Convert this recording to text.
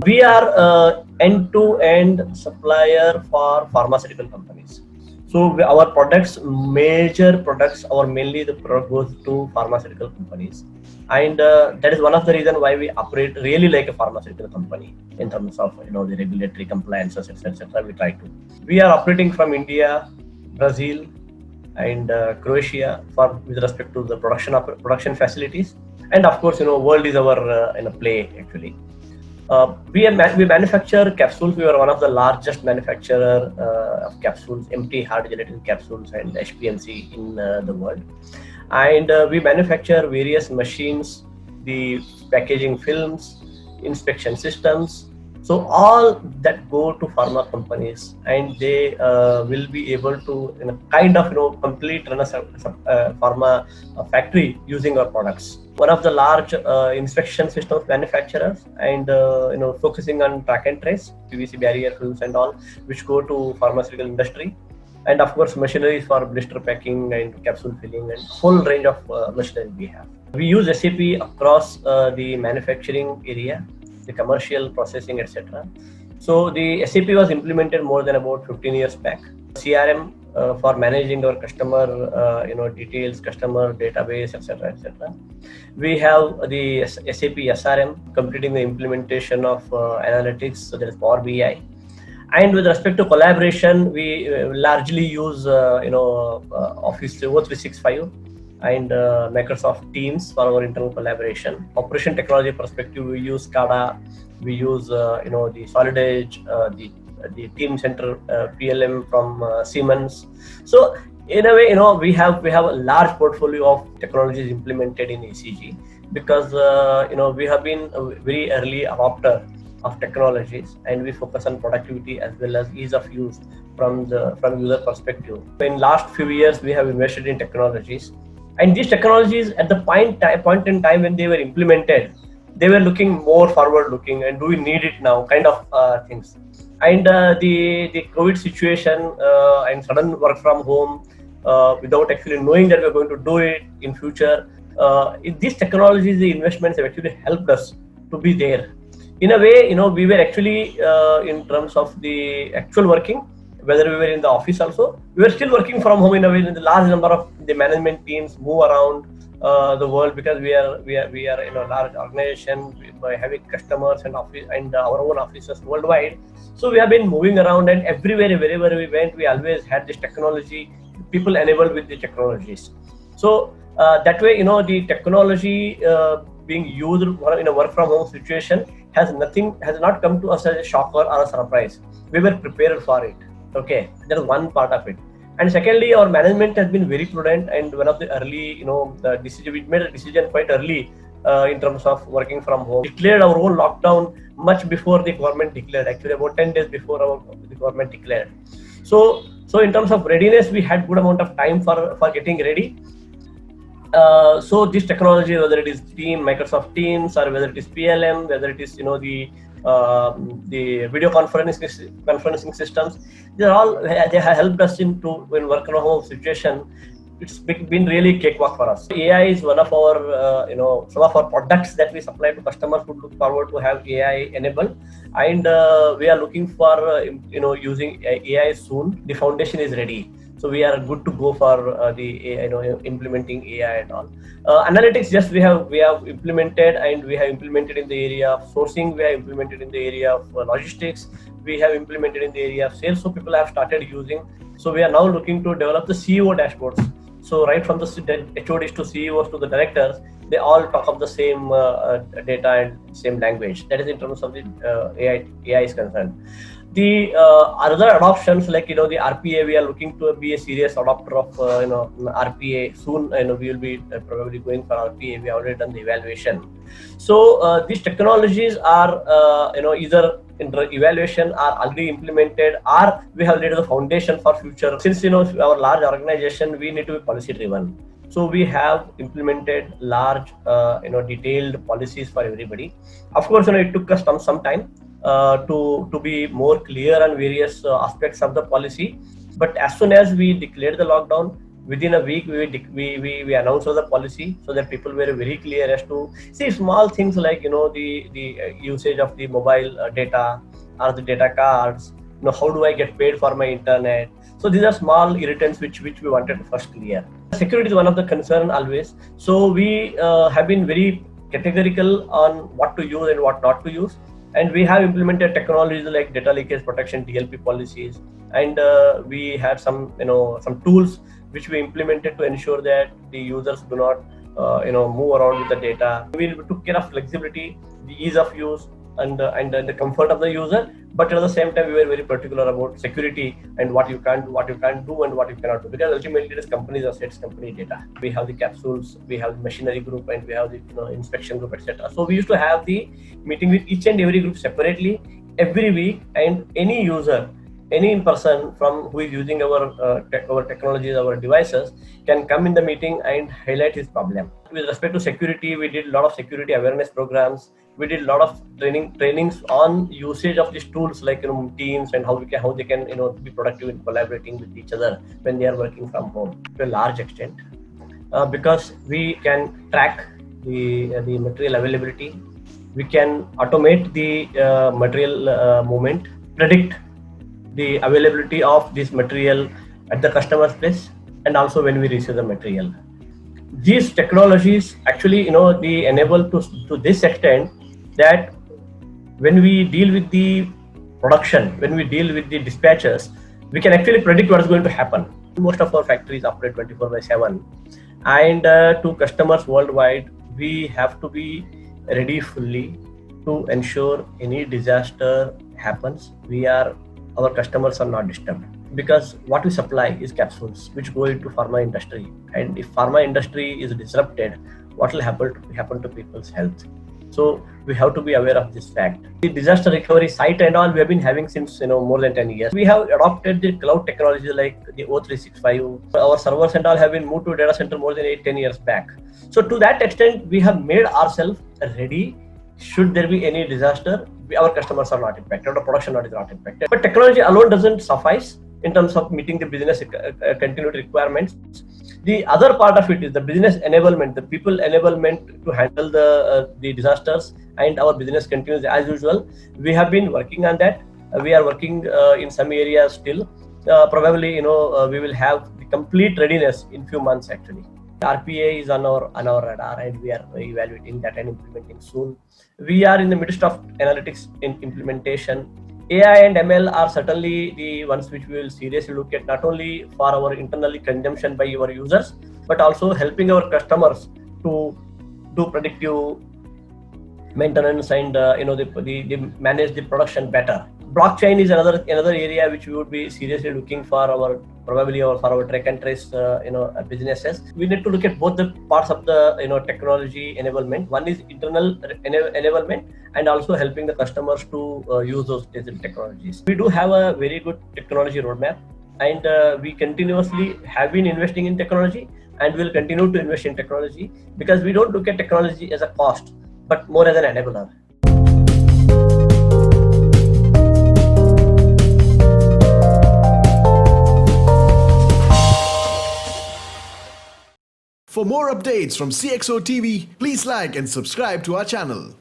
We are end-to-end supplier for pharmaceutical companies. So our products, major products, or mainly the product goes to pharmaceutical companies, and that is one of the reason why we operate really like a pharmaceutical company in terms of the regulatory compliances, etc. etc. We try to. We are operating from India, Brazil, and Croatia for with respect to the production facilities, and of course world is our play actually. We manufacture capsules. We are one of the largest manufacturer of capsules, empty hard gelatin capsules and HPLC in the world. And we manufacture various machines, the packaging films, inspection systems. So all that go to pharma companies, and they will be able to kind of complete run a pharma factory using our products. One of the large inspection systems manufacturers, and focusing on track and trace, PVC barrier films and all, which go to pharmaceutical industry, and of course machinery for blister packing and capsule filling and whole range of machinery we have. We use SAP across the manufacturing area, the commercial processing, etc. So the SAP was implemented more than about 15 years back. CRM for managing our customer details, customer database, etc. etc. We have the SAP SRM completing the implementation of analytics, so there is Power BI. And with respect to collaboration, we largely use Office 365 and Microsoft Teams for our internal collaboration. Operation technology perspective, we use SCADA, we use the Solid Edge, the Team Center PLM from Siemens. So in a way, we have a large portfolio of technologies implemented in ECG, because we have been a very early adopter of technologies, and we focus on productivity as well as ease of use from user perspective. In last few years, we have invested in technologies, and these technologies at the point in time when they were implemented, they were looking more forward looking, and do we need it now kind of things. And the COVID situation and sudden work from home without actually knowing that we're going to do it in future, these technologies, the investments have actually helped us to be there. In a way, we were actually in terms of the actual working, whether we were in the office also, we were still working from home in a way. In the large number of the management teams move around the world, because we are in a large organization by having customers and office and our own offices worldwide. So we have been moving around, and everywhere, wherever we went, we always had this technology, people enabled with the technologies. So that way, the technology being used in a work from home situation has not come to us as a shock or a surprise. We were prepared for it. Okay, that is one part of it. And secondly, our management has been very prudent, and one of the early, the decision, we made a decision quite early in terms of working from home. We declared our own lockdown much before the government declared, actually about 10 days before the government declared. So in terms of readiness, we had good amount of time for getting ready. So this technology, whether it is Microsoft Teams, or whether it is PLM, whether it is the video conferencing systems, they have helped us in work from home situation. It's been really cakewalk for us. AI is one of our some of our products that we supply to customers who look forward to have AI enabled, and we are looking for using AI soon. The foundation is ready. So we are good to go for implementing AI and all. Analytics, just we have implemented, and we have implemented in the area of sourcing. We have implemented in the area of logistics. We have implemented in the area of sales. So people have started using. So we are now looking to develop the CEO dashboards. So right from the HODs to CEOs to the directors, they all talk of the same data and same language. That is in terms of the AI is concerned. The other adoptions, like the RPA, we are looking to be a serious adopter of RPA soon. We will be probably going for RPA. We have already done the evaluation. So these technologies are either in evaluation, are already implemented, or we have laid the foundation for future. Since our large organization, we need to be policy driven. So we have implemented large detailed policies for everybody. Of course, it took us some time to be more clear on various aspects of the policy. But as soon as we declared the lockdown, within a week we announced the policy so that people were very clear as to see small things like the usage of the mobile data or the data cards. How do I get paid for my internet? So these are small irritants which we wanted to first clear. Security is one of the concern always. So we have been very categorical on what to use and what not to use, and we have implemented technologies like data leakage protection DLP policies, and we had some tools which we implemented to ensure that the users do not move around with the data. We took care of flexibility, the ease of use, and the comfort of the user, but at the same time we were very particular about security and what you can do and what you cannot do, because ultimately it is company's assets, company data. We have the capsules, we have the machinery group, and we have the inspection group, etc. So we used to have the meeting with each and every group separately every week, and any user, any person from who is using our technologies, our devices, can come in the meeting and highlight his problem. With respect to security, we did a lot of security awareness programs. We did a lot of trainings on usage of these tools like Teams, and how they can be productive in collaborating with each other when they are working from home to a large extent, because we can track the material availability. We can automate the material movement, predict the availability of this material at the customer's place, and also when we receive the material. These technologies actually they enable to this extent that when we deal with the production, when we deal with the dispatchers, we can actually predict what is going to happen. Most of our factories operate 24/7, and to customers worldwide, we have to be ready fully to ensure any disaster happens. Our customers are not disturbed, because what we supply is capsules which go into pharma industry, and if pharma industry is disrupted, what will happen to people's health? So we have to be aware of this fact. The disaster recovery site and all we have been having since more than 10 years. We have adopted the cloud technology like the O365. Our servers and all have been moved to data center more than 8-10 years back. So to that extent, we have made ourselves ready. Should there be any disaster, our customers are not impacted, or production is not impacted. But technology alone doesn't suffice in terms of meeting the business continuity requirements. The other part of it is the business enablement, the people enablement to handle the disasters, and our business continues as usual. We have been working on that. We are working in some areas still. Probably we will have the complete readiness in few months actually. RPA is on our radar, and we are evaluating that and implementing soon. We are in the midst of analytics implementation. AI and ML are certainly the ones which we will seriously look at, not only for our internally consumption by our users, but also helping our customers to do predictive maintenance and they manage the production better. Blockchain is another area which we would be seriously looking for our track and trace businesses. We need to look at both the parts of the technology enablement. One is internal enablement, and also helping the customers to use those digital technologies. We do have a very good technology roadmap, and we continuously have been investing in technology, and will continue to invest in technology, because we don't look at technology as a cost, but more as an enabler. For more updates from CXO TV, please like and subscribe to our channel.